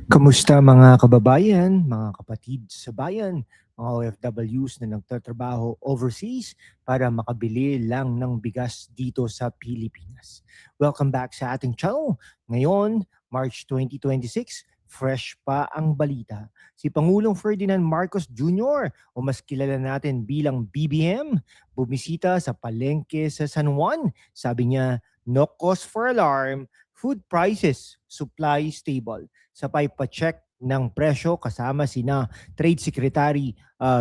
Kamusta mga kababayan, mga kapatid sa bayan, mga OFWs na nagtatrabaho overseas para makabili lang ng bigas dito sa Pilipinas. Welcome back sa ating channel. Ngayon, March 2026, fresh pa ang balita. Si Pangulong Ferdinand Marcos Jr. o mas kilala natin bilang BBM, bumisita sa palengke sa San Juan. Sabi niya, no cause for alarm, food prices, supply stable. Sabay pa-check ng presyo kasama sina Trade Secretary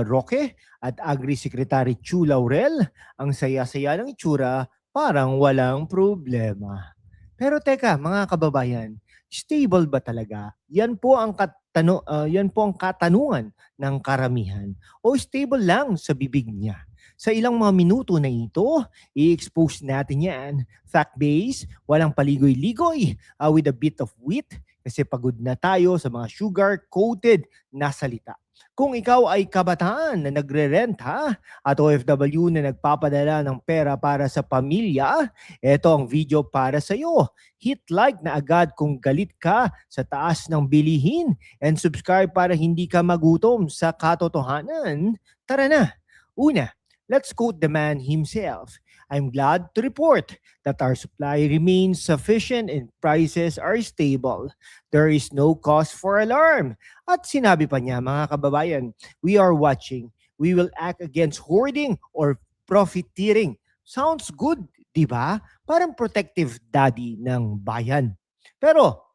Roque at Agri Secretary Chu Laurel. Ang saya-saya ng itsura, parang walang problema. Pero teka, mga kababayan, stable ba talaga? Yan po ang katanungan ng karamihan. O stable lang sa bibig niya? Sa ilang mga minuto na ito, i-expose natin yan. Fact-based, walang paligoy-ligoy, with a bit of wit, kasi pagod na tayo sa mga sugar-coated na salita. Kung ikaw ay kabataan na nagre-rent at OFW na nagpapadala ng pera para sa pamilya, ito ang video para sa iyo. Hit like na agad kung galit ka sa taas ng bilihin and subscribe para hindi ka magutom sa katotohanan. Tara na! Una, let's quote the man himself. I'm glad to report that our supply remains sufficient and prices are stable. There is no cause for alarm. At sinabi pa niya, mga kababayan, we are watching. We will act against hoarding or profiteering. Sounds good, di ba? Parang protective daddy ng bayan. Pero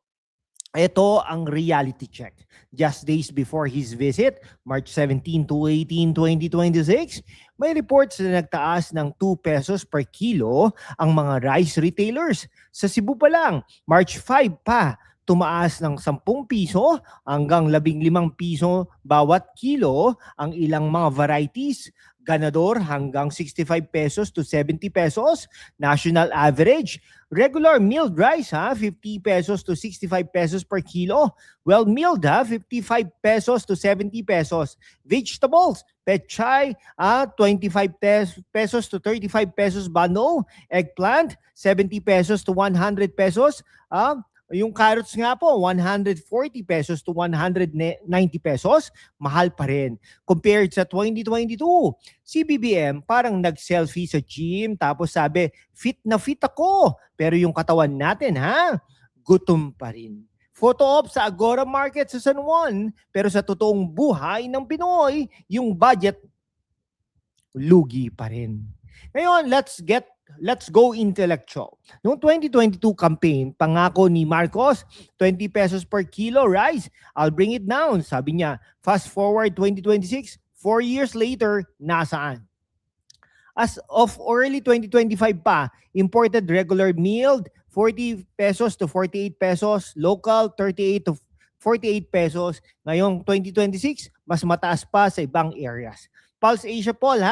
ito ang reality check. Just days before his visit, March 17 to 18, 2026, may reports na nagtaas ng 2 pesos per kilo ang mga rice retailers. Sa Cebu pa lang, March 5 pa, tumaas ng 10 piso hanggang 15 piso bawat kilo ang ilang mga varieties. Ganador hanggang 65 pesos to 70 pesos. National average. Regular milled rice 50 pesos to 65 pesos per kilo. Well milled 55 pesos to 70 pesos. Vegetables, pechay 25 pesos to 35 pesos bundle. Eggplant 70 pesos to 100 pesos. Yung carrots nga po, 140 pesos to 190 pesos, mahal pa rin. Compared sa 2022, si BBM parang nag-selfie sa gym tapos sabi, fit na fit ako. Pero yung katawan natin gutom pa rin. Photo op sa Agora Market sa San Juan, pero sa totoong buhay ng Pinoy, yung budget lugi pa rin. Ngayon, let's go intellectual. Noong 2022 campaign, pangako ni Marcos, 20 pesos per kilo rice. I'll bring it down. Sabi niya, fast forward 2026, 4 years later, nasaan? As of early 2025 pa, imported regular milled, 40 pesos to 48 pesos, local 38 to 48 pesos. Ngayong 2026, mas mataas pa sa ibang areas. Pulse Asia Poll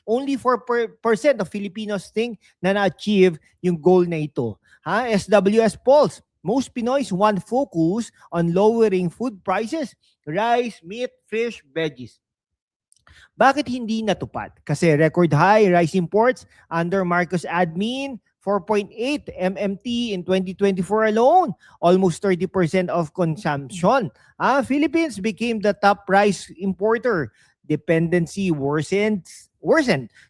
only 4% of Filipinos think na na-achieve yung goal na ito. SWS polls, most Pinoys want focus on lowering food prices, rice, meat, fish, veggies. Bakit hindi natupad? Kasi record high rice imports under Marcos admin, 4.8 MMT in 2024 alone, almost 30% of consumption. Philippines became the top rice importer. Dependency worsened,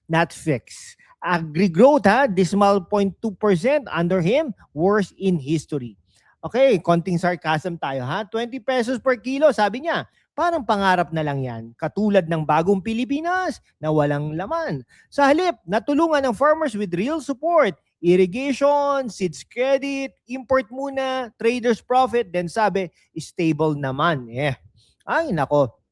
not fixed. Agri-growth, dismal 0.2% under him, worst in history. Okay, konting sarcasm tayo 20 pesos per kilo, sabi niya. Parang pangarap na lang yan, katulad ng bagong Pilipinas na walang laman. Sa halip, natulungan ng farmers with real support, irrigation, seeds credit, import muna, traders profit, then sabi, stable naman. Ay, nako.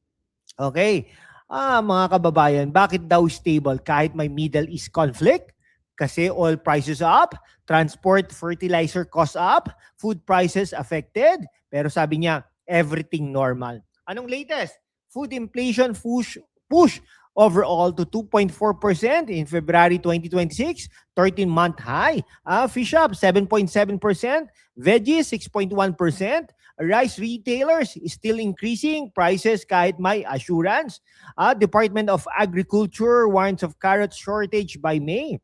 Okay. Mga kababayan, bakit daw stable kahit may Middle East conflict? Kasi oil prices up, transport, fertilizer costs up, food prices affected, pero sabi niya, everything normal. Anong latest? Food inflation push overall to 2.4% in February 2026, 13-month high. Fish up 7.7%, veggies 6.1%, rice retailers is still increasing prices kahit may assurance. Department of Agriculture warns of carrot shortage by May.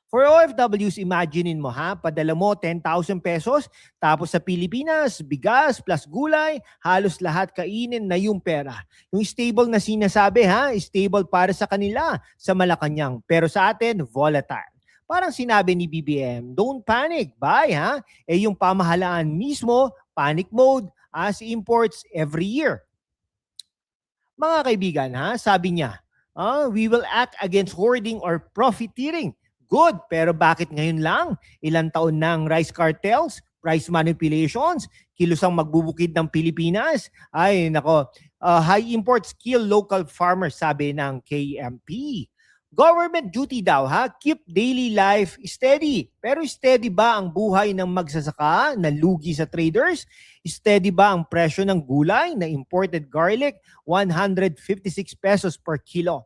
For OFWs, imaginein mo ha, padala mo 10,000 pesos, tapos sa Pilipinas, bigas plus gulay, halos lahat kainin na yung pera. Yung stable na sinasabi ha, stable para sa kanila sa Malacanang, pero sa atin, volatile. Parang sinabi ni BBM, don't panic, buy ha? Yung pamahalaan mismo, panic mode as imports every year. Mga kaibigan ha, sabi niya, we will act against hoarding or profiteering. Good, pero bakit ngayon lang? Ilang taon ng rice cartels, price manipulations, kilusang magbubukid ng Pilipinas. Ay, nako, high imports kill local farmers, sabi ng KMP. Government duty daw ha, keep daily life steady. Pero steady ba ang buhay ng magsasaka na lugi sa traders? Steady ba ang presyo ng gulay na imported garlic? 156 pesos per kilo.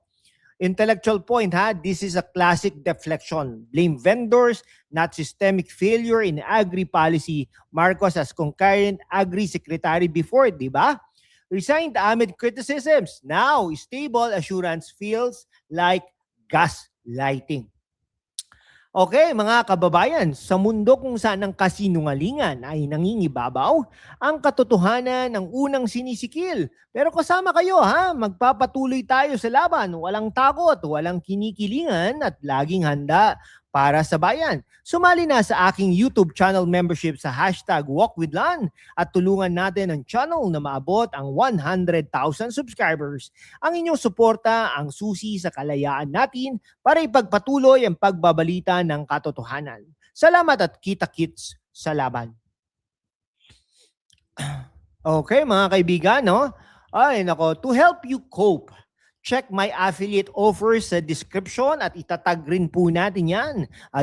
Intellectual point ha, this is a classic deflection. Blame vendors, not systemic failure in agri-policy. Marcos as concurrent agri-secretary before, di ba? Resigned amid criticisms. Now, stable assurance feels like gaslighting. Okay, mga kababayan, sa mundo kung saan ang kasinungalingan ay nangingibabaw, ang katotohanan ng unang sinisikil. Pero kasama kayo ha, magpapatuloy tayo sa laban, walang takot, walang kinikilingan at laging handa para sa bayan. Sumali na sa aking YouTube channel membership sa #WalkWithLan at tulungan natin ang channel na maabot ang 100,000 subscribers. Ang inyong suporta ang susi sa kalayaan natin para ipagpatuloy ang pagbabalita ng katotohanan. Salamat at kita-kits sa laban. Okay, mga kaibigan, no? Ay, nako, to help you cope, check my affiliate offers sa description at itatag rin po natin yan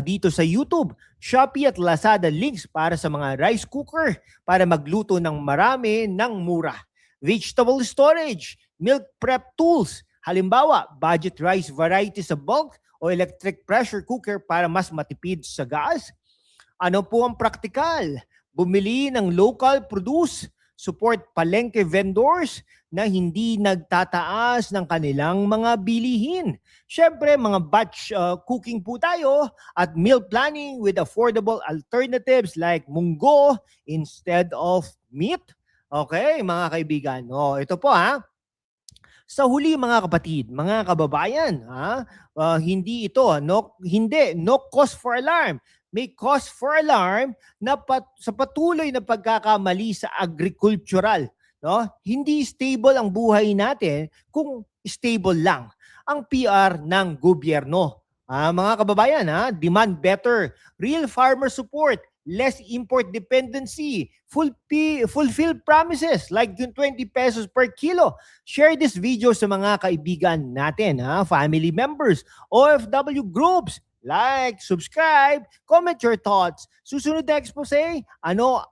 dito sa YouTube, Shopee at Lazada links para sa mga rice cooker para magluto ng marami ng mura. Vegetable storage, milk prep tools, halimbawa budget rice variety sa bulk o electric pressure cooker para mas matipid sa gas. Ano po ang praktikal? Bumili ng local produce, support palengke vendors na hindi nagtataas ng kanilang mga bilihin. Siyempre, mga batch cooking po tayo at meal planning with affordable alternatives like munggo instead of meat. Okay, mga kaibigan. Ito po ha. Sa huli mga kapatid, mga kababayan, hindi ito, no cause for alarm. May cause for alarm na sa patuloy na pagkakamali sa agricultural. No? Hindi stable ang buhay natin kung stable lang ang PR ng gobyerno. Mga kababayan, demand better, real farmer support, less import dependency, fulfill promises like yung 20 pesos per kilo. Share this video sa mga kaibigan natin, family members, OFW groups. Like, subscribe, comment your thoughts. Susunod na expose, ano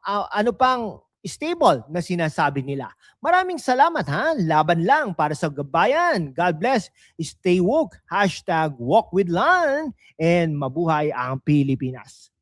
pang stable na sinasabi nila. Maraming salamat Laban lang para sa gabayan. God bless. Stay woke. #WalkWithLan and mabuhay ang Pilipinas.